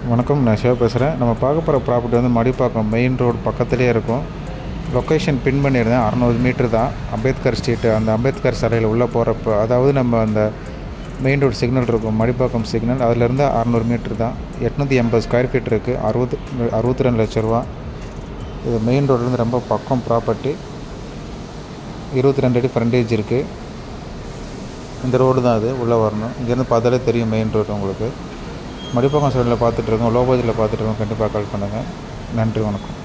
வணக்கம், நான் சிவா பேசுகிறேன். நம்ம பார்க்க போகிற ப்ராப்பர்ட்டி வந்து மடிப்பாக்கம் மெயின் ரோடு பக்கத்துலேயே இருக்கும். லொக்கேஷன் பின் பண்ணியிருந்தேன். 600 மீட்ரு தான். அம்பேத்கர் ஸ்ட்ரீட்டு, அந்த அம்பேத்கர் சிலையில் உள்ளே போகிறப்ப, அதாவது நம்ம அந்த மெயின் ரோடு சிக்னல் இருக்கும், மடிப்பாக்கம் சிக்னல், அதிலேருந்து 600 மீட்ரு தான். 880 ஸ்கொயர் ஃபீட் இருக்குது. 62 லட்ச ரூபா. இது மெயின் ரோட்லேருந்து ரொம்ப பக்கம் ப்ராப்பர்ட்டி. 22 அடி ஃப்ரண்டேஜ் இருக்குது. இந்த ரோடு தான் அது, உள்ளே வரணும். இங்கேருந்து பார்த்தாலே தெரியும் மெயின் ரோடு உங்களுக்கு. மடிப்பாக்கம் சைடில் பார்த்துட்ருக்கோம், லோ பட்ஜெட்டில் பார்த்துட்ருக்கோம். கண்டிப்பாக கால் பண்ணுங்கள். நன்றி, வணக்கம்.